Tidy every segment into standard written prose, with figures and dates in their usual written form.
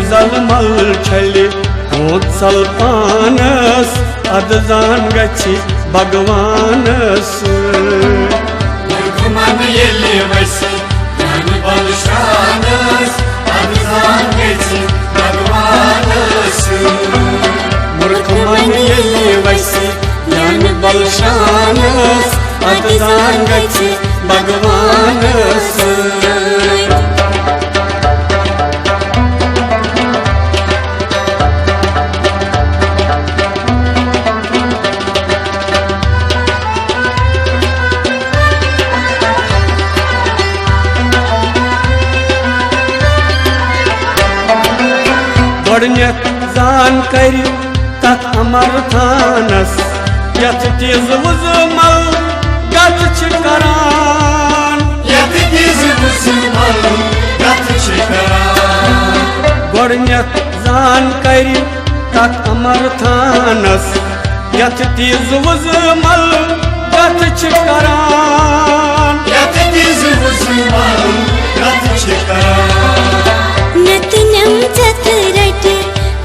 जलमल छलि होत्सल पानस अदजान गछि भगवानस मूर्ख मन येले वैसे ज्ञान बल शानस अदजान गछि भगवानस मूर्ख मन येले वैसे ज्ञान बल शानस अदजान गछि भगवानस गोडनेथ जान कर तथ अमर थानस यथ तीज वुजमल गत छ करान यथ तीज वुजमल गत छ करान गोडनेथ जान कर तथ अमर थानस यथ तीज वुजमल गत छ करान यथ तीज वुजमल गत छ करान नतनम चतरट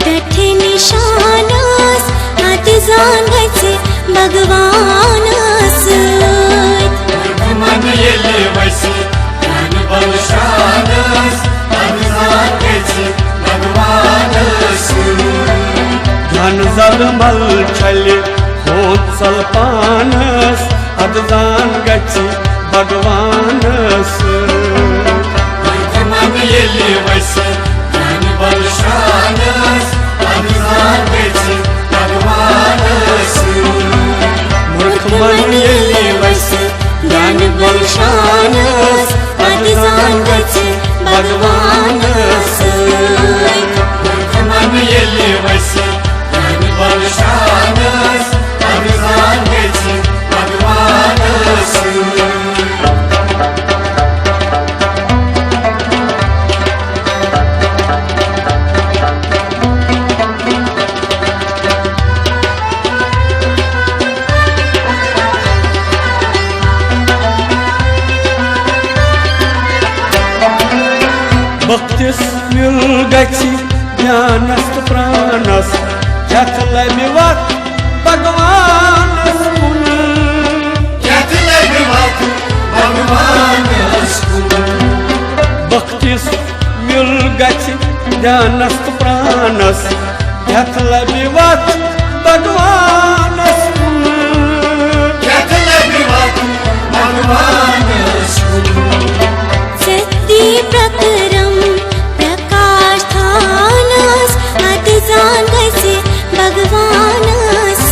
तठ निशानस अदजान गछि भगवानस मूर्ख मन येले वैसे ज्ञान बल शानस अदजान गछि भगवानस ज्ञान जलमल छलि होत्सल पानस अदजान गछि भगवानस मूर्ख मन येले वैसे ज्ञान बल शानस अदजान गछि भगवानस मूर्ख मन येले वैसे ज्ञान बल शानस अदजान गछि भगवानस मूर्ख मन येले वैसे ज्ञान बल शानस अदजान गछि भगवानस भक्तिस मिल गछि ज्ञानस प्राणस यथ लभि वक्त भगवानस गुण यथ लभि वक्त भगवानस गुण भक्तिस मिल गछि ज्ञानस प्राणस यथ लभि वक्त भगवानस गुण यथ लभि वक्त भगवानस गुण सत्य प्रकरम प्रकाश थानस अदजान गछि भगवानस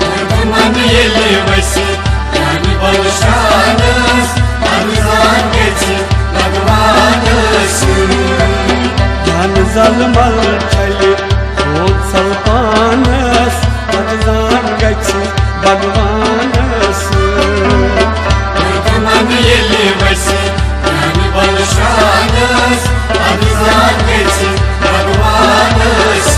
मूर्ख मन येले वैसे ज्ञान बल शानस अदजान गछि भगवानस ज्ञान जलमल छलि होत्सल पानस अदजान गछि भगवानस मूर्ख मन येले वैसे ज्ञान बल शानस अदजान गछि भगवानस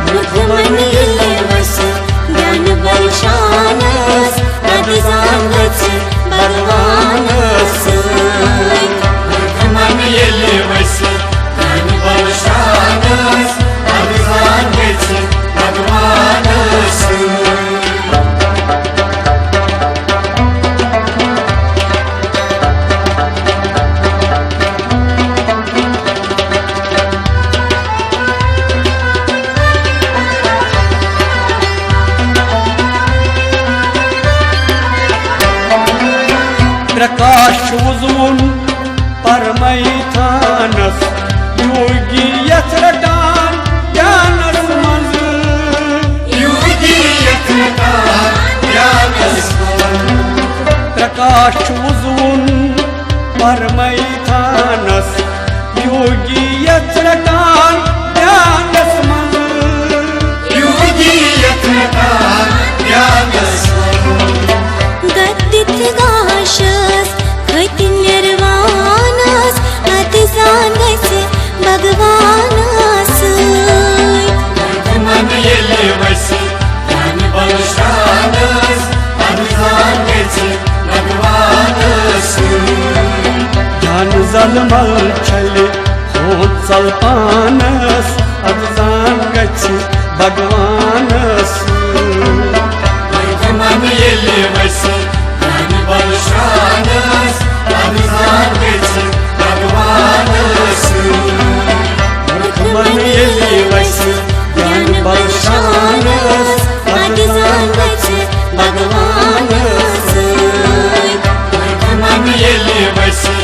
मूर्ख मन येले वैसे ज्ञान बल शानस अदजान गछि भगवानस मूर्ख मन येले वैसे ज्ञान बल शानस अदजान गछि भगवानस प्रकाश उजवुन परमय थानस योगी यथ रटान ज्ञानस मंज योगी यथ रटान ज्ञानस मंज प्रकाश उजवुन परमय थानस योगी यथ रटान ज्ञानस मंज योगी यथ रटान ज्ञानस मंज गद्दित गाशस खति निर्वाणस अदजान गछि भगवानस मूर्ख मन येले वैसे ज्ञान बल शानस अदजान गछि भगवानस ज्ञान जलमल छलि होंसल पानस अदजान गछि भगवानस मन येले वैसे ज्ञान बल शानस अदजान गछि भगवानस मन येले वैसे ज्ञान बल शानस अदजान गछि भगवानस मन येले वैसे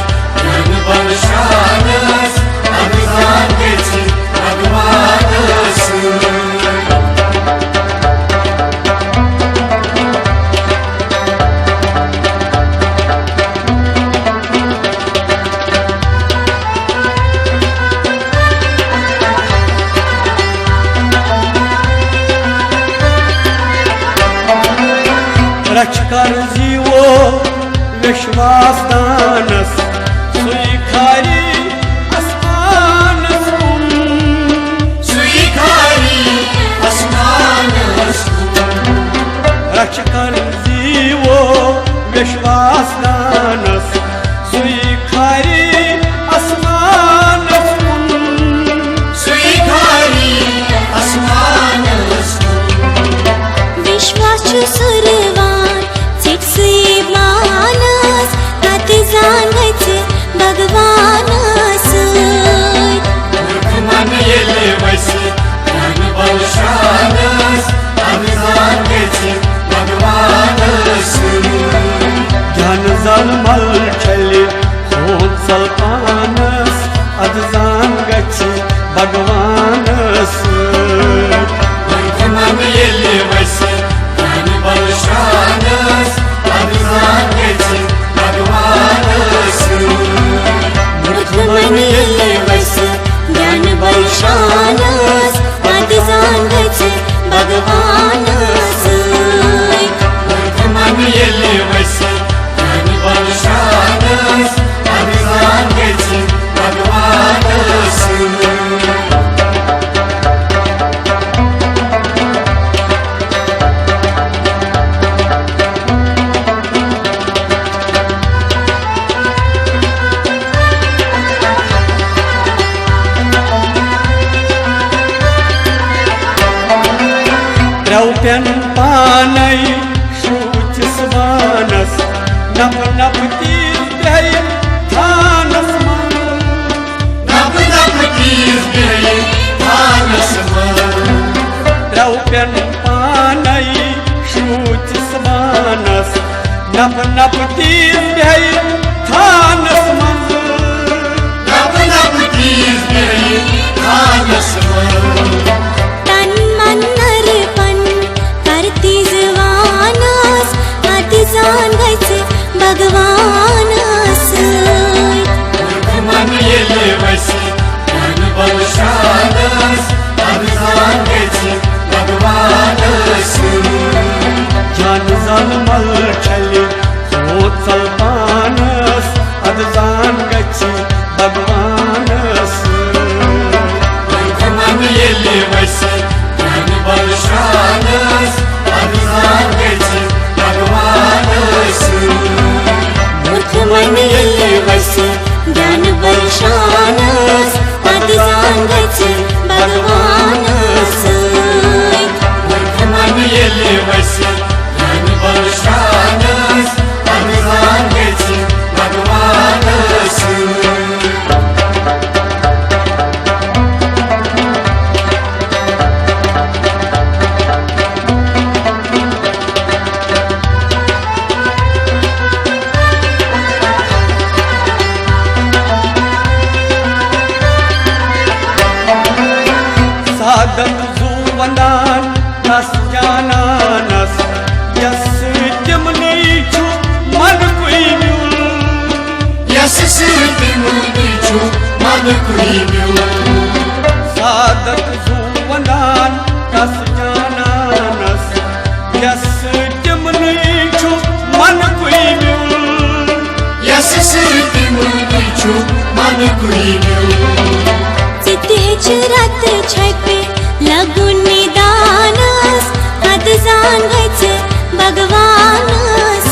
ज्ञान बल शानस अदजान गछि भगवानस रचकर जीवो विश्वास दानस सुई खारी आसमानस सुई खारी आसमानस रचकर जीवो विश्वास दानस सुई खारी आसमानस सुई खारी आसमानस विश्वास सुरवान चित्सुई मानस अतिजान गछि भगवानस मन येले वैसे ज्ञान बल शानस अदजान गछि भगवानस ज्ञान जल मल छलि होंसल पानस अदजान गछि भगवानस मन येले वैसे ज्ञान बल शानस अदजान गछि भगवानस मन येले वैसे ज्ञान बल शानस अतिजान गछि भगवानस मन येले वैसे ज्ञान बल शानस अदजान गछि भगवानस रौप्यन पानई शूचिस मानस नभ नभ तीर गई थानस नभ नभ तीर गई थानस रौप्यन पानई शूचिस मानस नभ नभ तीर गई थानस नभ नभ तीर गई थानस तन मन अर्पण करती जवानस अतिजान गछि भगवानस मन येले वैसे ज्ञान बल शानस अदजान गछि भगवानस ज्ञान जल मल छलि होंसल पानस अदजान गछि भगवानस मन येले वैसे ज्ञान बल शानस अदजान गछि भगवानस मन येले वैसे ज्ञान बल शानस अतिजान गछि भगवानस मन येले वैसे ज्ञान बल शानस अदजान गछि भगवानस साधक जुवनान नस जानानस यस जमनी छु मन कुई यस सिद्धि मुनि छु मन कुई साधक जुवनान नस जानानस यस जमनी छु मन कुई यस सिद्धि मुनि छु मन कुई चित्ते चुरत छपे लगु निदानस अतिजान गछि भगवानस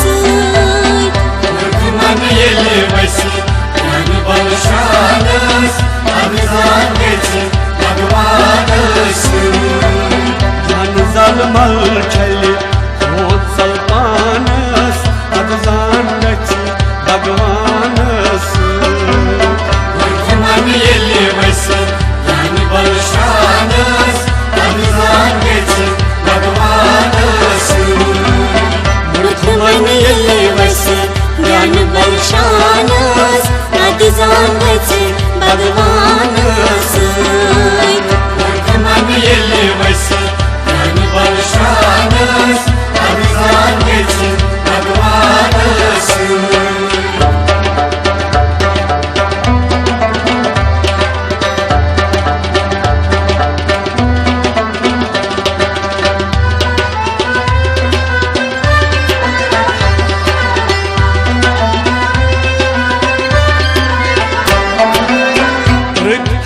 मन येले वैसे ज्ञान बल शानस अदजान भगवान मन येले वैस ज्ञान बल शानस अभिमान गच भगवान मूर्ख मन येले वैस ज्ञान बल शानस अभिमान गच भगवान मन येले वैस ज्ञान बल शानस अभिमान गच भगवान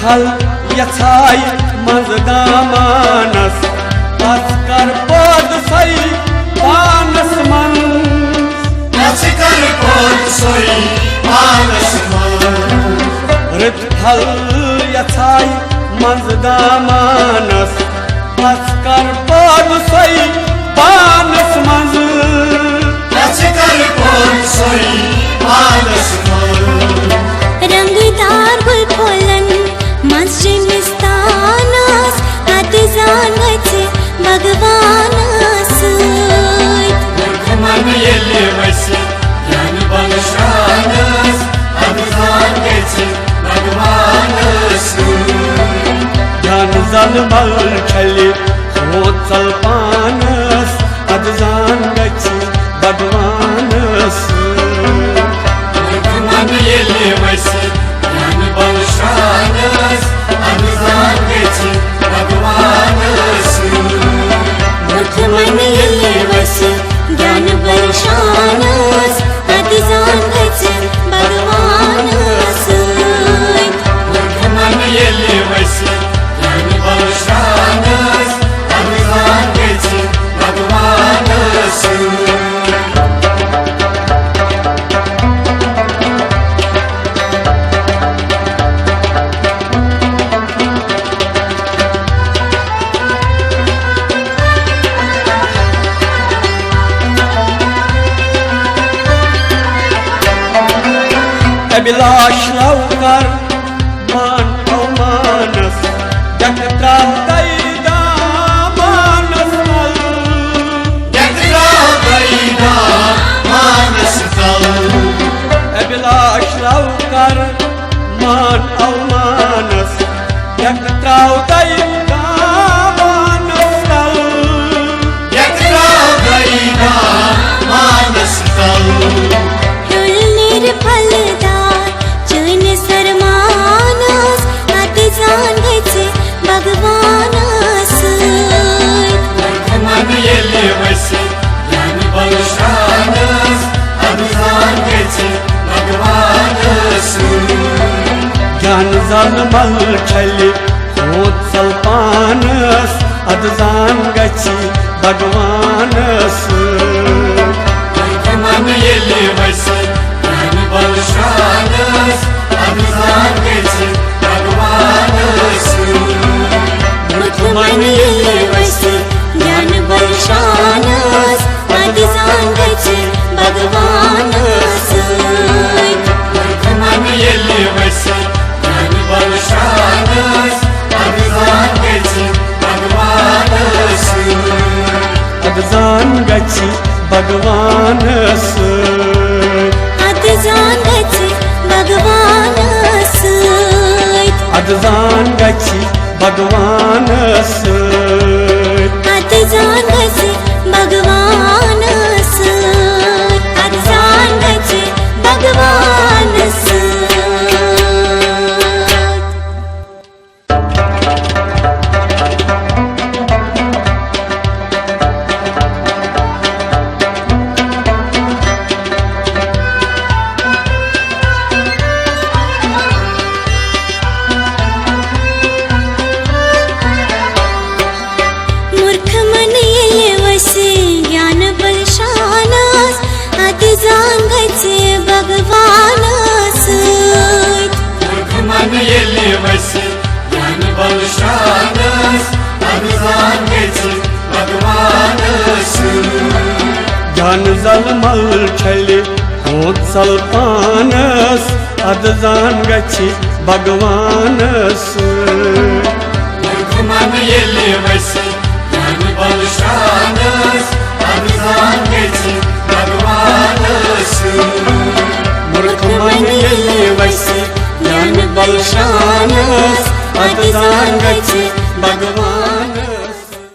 हल यछाई मंज दामानस अस्कर पद सई पानस मन अस्कर पद सई पानस मन रित हल यछाई मंज दामानस अस्कर पद सई पानस मन अस्कर पद सई पानस मन रंगदार गुल फूलन मस्जिद मिस्तानस अतजान गच भगवान मन येले वैस ज्ञान बल शानस अभिमान गच भगवान ज्ञान जल मल छले हो चल पानस अतजान गच भगवान मन येले वैस ज्ञान बल शानस अभिमान गच भगवान मूर्ख मन येले वैस ज्ञान बल शानस अतजान गच भगवान मन येले वैस ज्ञान बल शानस अभिमान गच भगवान अभिलाष लवकर मान मानस जगता दैदा मानस मानस अभिलाष लवकर मान मानस जगता दैदा मानस फलदार चैन सरमानस अतजान गच भगवान मन येले वैस ज्ञान बल शानस अभिमान गच भगवान ज्ञान जल मल छले हो चल पानस अतजान गच भगवान मन येले वैस ज्ञान बल शानस अभिमान गच भगवान मूर्ख मन येले वैस ज्ञान बल शानस अतजान गच भगवान मन येले वैस ज्ञान बल शानस अभिमान गच भगवान अतजान गच भगवान अतजान गच भगवान अतजान गच भगवान अतजान गच भगवान अतजान गच भगवान मूर्ख मन येले वैस ज्ञान बल शानस अतजान गच भगवान मन येले वैस ज्ञान बल शानस अभिमान गच भगवान ज्ञान जल मल छले हो खोत्सल पानस अद जान गछि भगवानस मूर्ख मन येले वैसे ज्ञान बल शानस अभिजान गछि भगवानस मूर्ख मन येले वैसे ज्ञान बल शानस अद जान गछि भगवानस